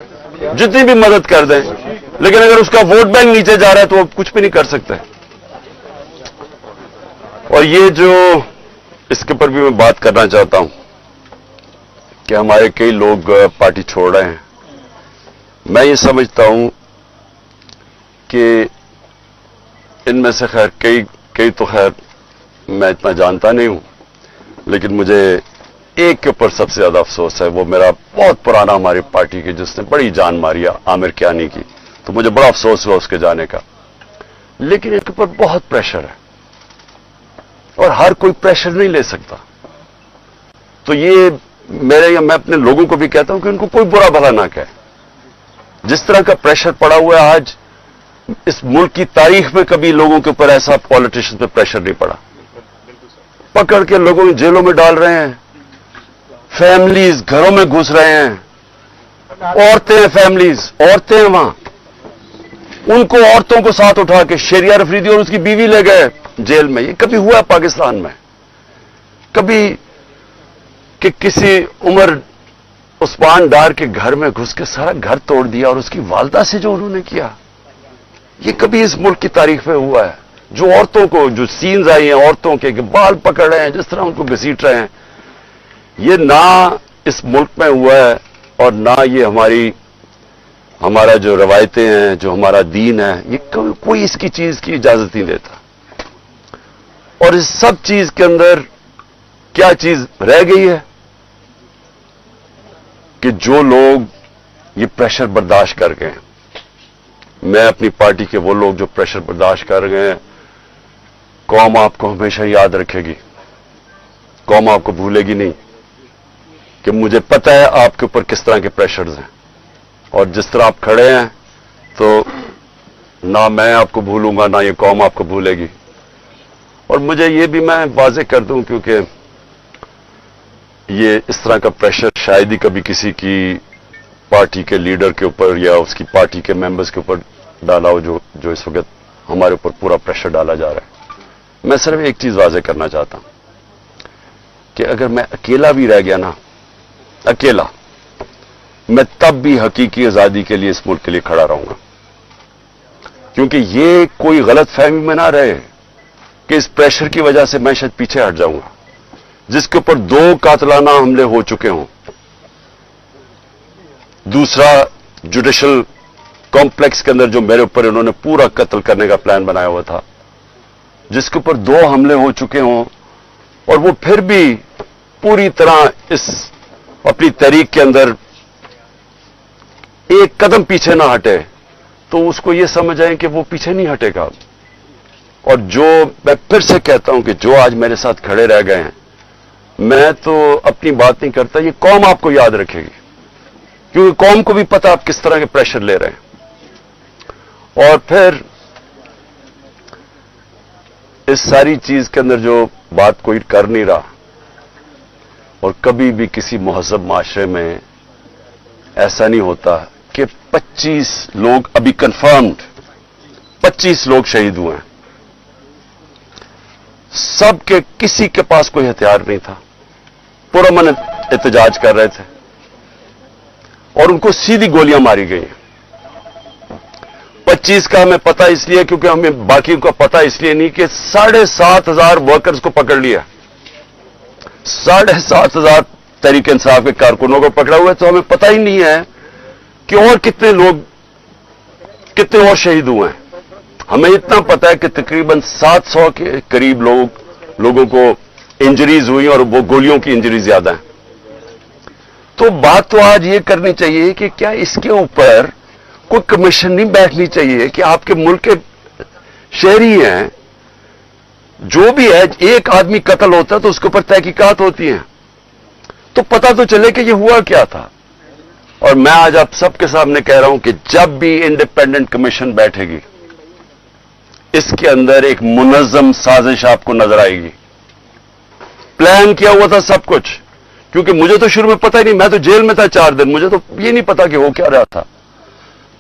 जितनी भी मदद कर दें, लेकिन अगर उसका वोट बैंक नीचे जा रहा है तो वो कुछ भी नहीं कर सकते। और ये जो इसके ऊपर भी मैं बात करना चाहता हूं कि हमारे कई लोग पार्टी छोड़ रहे हैं। मैं ये समझता हूं कि इनमें से खैर कई तो खैर मैं इतना जानता नहीं हूं, लेकिन मुझे एक के ऊपर सबसे ज्यादा अफसोस है। वो मेरा बहुत पुराना हमारी पार्टी की जिसने बड़ी जान मारी आमिर कियानी की, तो मुझे बड़ा अफसोस हुआ उसके जाने का। लेकिन इनके ऊपर बहुत प्रेशर है और हर कोई प्रेशर नहीं ले सकता। तो ये मैं अपने लोगों को भी कहता हूं कि उनको कोई बुरा भला ना कहे। जिस तरह का प्रेशर पड़ा हुआ है आज, इस मुल्क की तारीख में कभी लोगों के ऊपर ऐसा पॉलिटिशियन पे प्रेशर नहीं पड़ा। पकड़ के लोगों को जेलों में डाल रहे हैं, फैमिलीज घरों में घुस रहे हैं, औरतें फैमिलीज औरतें हैं वहां, उनको औरतों को साथ उठा के शरिया अफरीदी और उसकी बीवी ले गए जेल में। ये कभी हुआ पाकिस्तान में? कभी कि किसी उमर उस्मान डार के घर में घुस के सारा घर तोड़ दिया और उसकी वालदा से जो उन्होंने किया, ये कभी इस मुल्क की तारीख में हुआ है? जो औरतों को जो सीन्स आई हैं औरतों के बाल पकड़ रहे हैं, जिस तरह उनको घसीट रहे हैं, ये ना इस मुल्क में हुआ है और ना ये हमारा जो रवायतें हैं, जो हमारा दीन है, ये कोई इसकी चीज की इजाजत नहीं देता। और इस सब चीज के अंदर क्या चीज रह गई है कि जो लोग ये प्रेशर बर्दाश्त कर गए, मैं अपनी पार्टी के वो लोग जो प्रेशर बर्दाश्त कर गए, कौम आपको हमेशा याद रखेगी, कौम आपको भूलेगी नहीं। कि मुझे पता है आपके ऊपर किस तरह के प्रेशर्स हैं और जिस तरह आप खड़े हैं, तो ना मैं आपको भूलूंगा ना ये कौम आपको भूलेगी। और मुझे ये भी मैं वाज़ेह कर दूं, क्योंकि ये इस तरह का प्रेशर शायद ही कभी किसी की पार्टी के लीडर के ऊपर या उसकी पार्टी के मेंबर्स के ऊपर डाला हो, जो इस वक्त हमारे ऊपर पूरा प्रेशर डाला जा रहा है। मैं सिर्फ एक चीज वाज़ेह करना चाहता हूं कि अगर मैं अकेला भी रह गया ना, अकेला, मैं तब भी हकीकी आजादी के लिए इस मुल्क के लिए खड़ा रहूंगा। क्योंकि ये कोई गलत फहमी में ना रहे कि इस प्रेशर की वजह से मैं शायद पीछे हट जाऊंगा। जिसके ऊपर 2 कातलाना हमले हो चुके हों, दूसरा जुडिशल कॉम्प्लेक्स के अंदर जो मेरे ऊपर इन्होंने पूरा कत्ल करने का प्लान बनाया हुआ था, जिसके ऊपर 2 हमले हो चुके हों और वो फिर भी पूरी तरह इस अपनी तहरीक के अंदर एक कदम पीछे ना हटे, तो उसको ये समझ आए कि वो पीछे नहीं हटेगा। और जो मैं फिर से कहता हूं कि जो आज मेरे साथ खड़े रह गए हैं, मैं तो अपनी बात नहीं करता, ये कौम आपको याद रखेगी, क्योंकि कौम को भी पता आप किस तरह के प्रेशर ले रहे हैं। और फिर इस सारी चीज के अंदर जो बात कोई कर नहीं रहा, और कभी भी किसी मुहज़्ज़ब माशरे में ऐसा नहीं होता कि 25 लोग अभी कंफर्म्ड 25 लोग शहीद हुए हैं। सबके किसी के पास कोई हथियार नहीं था, पुरअमन एहतजाज कर रहे थे और उनको सीधी गोलियां मारी गई। 25 का हमें पता इसलिए क्योंकि हमें बाकी का पता इसलिए नहीं कि 7,500 वर्कर्स को पकड़ लिया, 7,500 तहरीक इंसाफ के कारकुनों को पकड़ा हुआ है। तो हमें पता ही नहीं है कि और कितने और शहीद हुए हैं। हमें इतना पता है कि तकरीबन 700 के करीब लोगों को इंजरीज हुई और वो गोलियों की इंजरी ज्यादा है। तो बात तो आज ये करनी चाहिए कि क्या इसके ऊपर कोई कमीशन नहीं बैठनी चाहिए कि आपके मुल्क के शहरी हैं, जो भी है, एक आदमी कत्ल होता है तो उसके ऊपर तहकीकात होती हैं, तो पता तो चले कि ये हुआ क्या था। और मैं आज आप सबके सामने कह रहा हूं कि जब भी इंडिपेंडेंट कमीशन बैठेगी, इसके अंदर एक मुनज़्ज़म साजिश आपको नजर आएगी। प्लान किया हुआ था सब कुछ, क्योंकि मुझे तो शुरू में पता ही नहीं, मैं तो जेल में था 4 दिन, मुझे तो ये नहीं पता कि हो क्या रहा था।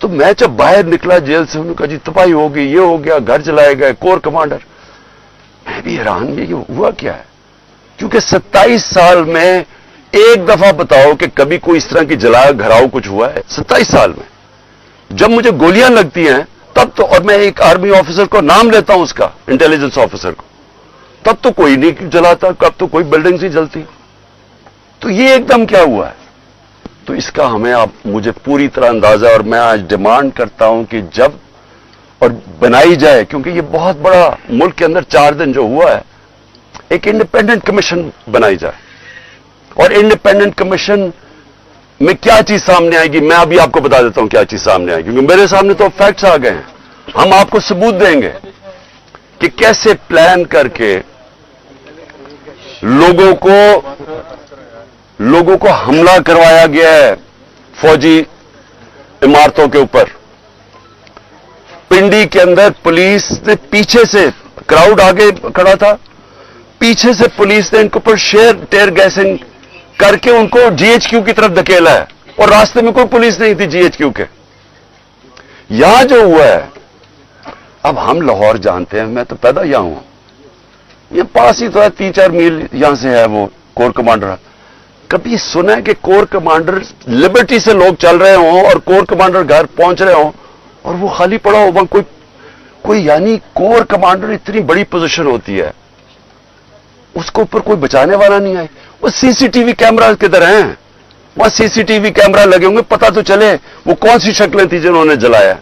तो मैं जब बाहर निकला जेल से, उन्होंने कहा जी तबाही हो गई, ये हो गया, घर जलाए गए, कोर कमांडर। मैं भी हैरान भी, ये हुआ क्या है? क्योंकि 27 साल में एक दफा बताओ कि कभी कोई इस तरह की जला घराव कुछ हुआ है 27 साल में? जब मुझे गोलियां लगती हैं तब तो, और मैं एक आर्मी ऑफिसर को नाम लेता हूं उसका, इंटेलिजेंस ऑफिसर को, तब तो कोई नहीं जलाता, कब तो कोई बिल्डिंग नहीं जलती। तो ये एकदम क्या हुआ है? तो इसका हमें आप मुझे पूरी तरह अंदाजा, और मैं आज डिमांड करता हूं कि जब और बनाई जाए, क्योंकि ये बहुत बड़ा मुल्क के अंदर 4 दिन जो हुआ है, एक इंडिपेंडेंट कमीशन बनाई जाए। और इंडिपेंडेंट कमीशन में क्या चीज सामने आएगी, मैं अभी आपको बता देता हूं क्या चीज सामने आएगी, क्योंकि मेरे सामने तो फैक्ट्स आ गए हैं। हम आपको सबूत देंगे कि कैसे प्लान करके लोगों को हमला करवाया गया है फौजी इमारतों के ऊपर। पिंडी के अंदर पुलिस ने पीछे से, क्राउड आगे खड़ा था, पीछे से पुलिस ने इनके ऊपर टेयर गैसिंग करके उनको जीएचक्यू की तरफ धकेला है, और रास्ते में कोई पुलिस नहीं थी जीएचक्यू के। यहां जो हुआ है, अब हम लाहौर जानते हैं, मैं तो पैदा यहां हूं, ये पास ही तो है, 3-4 मील यहां से है वो कोर कमांडर। कभी सुना है कि कोर कमांडर लिबर्टी से लोग चल रहे हों और कोर कमांडर घर पहुंच रहे हों और वो खाली पड़ा हो? कोई यानी कोर कमांडर इतनी बड़ी पोजीशन होती है, उसको ऊपर कोई बचाने वाला नहीं आए। वो सीसीटीवी कैमरा किधर हैं? वहां सीसीटीवी कैमरा लगे होंगे, पता तो चले वो कौन सी शक्लें थी जिन्होंने जलाया।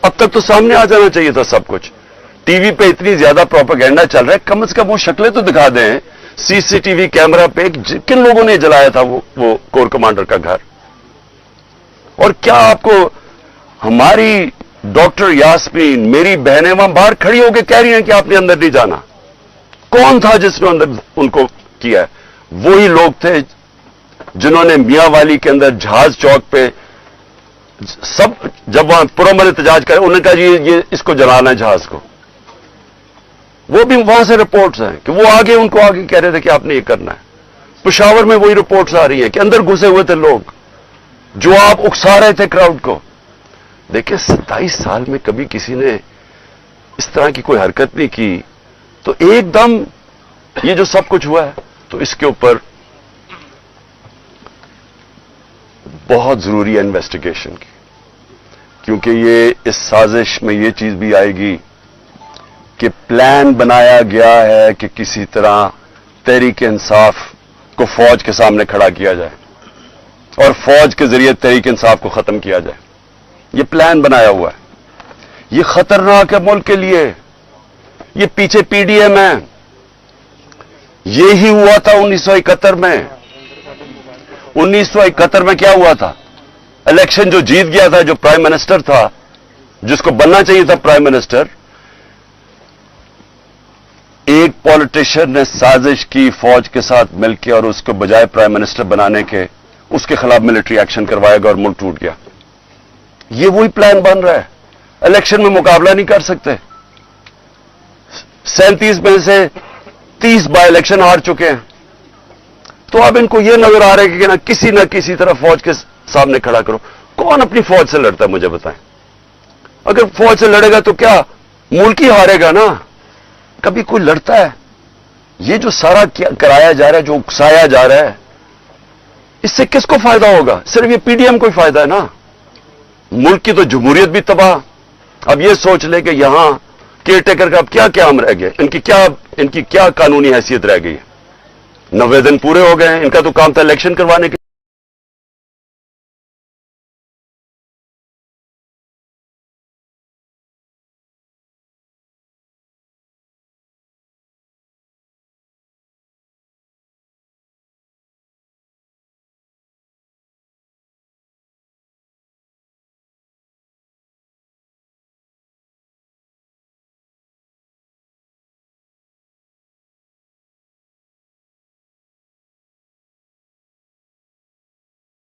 अब तक तो सामने आ जाना चाहिए था सब कुछ। टीवी पे इतनी ज्यादा प्रोपेगेंडा चल रहा है, कम से कम वो शक्लें तो दिखा दें सीसीटीवी कैमरा पे, किन लोगों ने जलाया था वो कोर कमांडर का घर। और क्या आपको हमारी डॉक्टर यास्मीन, मेरी बहनें वहां बाहर खड़ी होकर कह रही हैं कि आपने अंदर नहीं जाना। कौन था जिसने अंदर उनको किया है? वही लोग थे जिन्होंने मियां वाली के अंदर जहाज चौक पे सब, जब वहां पुरअमन एहतजाज करे, उन्होंने कहा ये इसको जलाना है जहाज को। वो भी वहां से रिपोर्ट्स हैं कि वो आगे उनको आगे कह रहे थे कि आपने ये करना है। पेशावर में वही रिपोर्ट्स आ रही हैं कि अंदर घुसे हुए थे लोग जो आप उकसा रहे थे क्राउड को। देखिए 27 साल में कभी किसी ने इस तरह की कोई हरकत नहीं की, तो एकदम ये जो सब कुछ हुआ है, तो इसके ऊपर बहुत जरूरी है इन्वेस्टिगेशन की, क्योंकि ये इस साजिश में ये चीज भी आएगी कि प्लान बनाया गया है कि किसी तरह तहरीक इंसाफ को फौज के सामने खड़ा किया जाए और फौज के जरिए तहरीक इंसाफ को खत्म किया जाए। ये प्लान बनाया हुआ है। ये खतरनाक है मुल्क के लिए। ये पीछे पीडीएम है। ये ही हुआ था 1971 में। 1971 में क्या हुआ था? इलेक्शन जो जीत गया था, जो प्राइम मिनिस्टर था, जिसको बनना चाहिए था प्राइम मिनिस्टर, एक पॉलिटिशियन ने साजिश की फौज के साथ मिलकर और उसको बजाय प्राइम मिनिस्टर बनाने के उसके खिलाफ मिलिट्री एक्शन करवाएगा और मुल्क टूट गया। ये वही प्लान बन रहा है। इलेक्शन में मुकाबला नहीं कर सकते। 37 में से 30 बाय इलेक्शन हार चुके हैं। तो अब इनको यह नजर आ रहा है कि ना किसी तरह फौज के सामने खड़ा करो। कौन अपनी फौज से लड़ता है मुझे बताएं? अगर फौज से लड़ेगा तो क्या मुल्क ही हारेगा ना? कभी कोई लड़ता है? ये जो सारा कराया जा रहा है, जो उकसाया जा रहा है, इससे किसको फायदा होगा? सिर्फ ये पीडीएम को ही फायदा है ना। मुल्क की तो जमहूरियत भी तबाह। अब ये सोच ले कि यहां केयर टेकर का अब क्या क्या हम रह गए, इनकी क्या कानूनी हैसियत रह गई है? 90 दिन पूरे हो गए हैं। इनका तो काम था इलेक्शन करवाने के।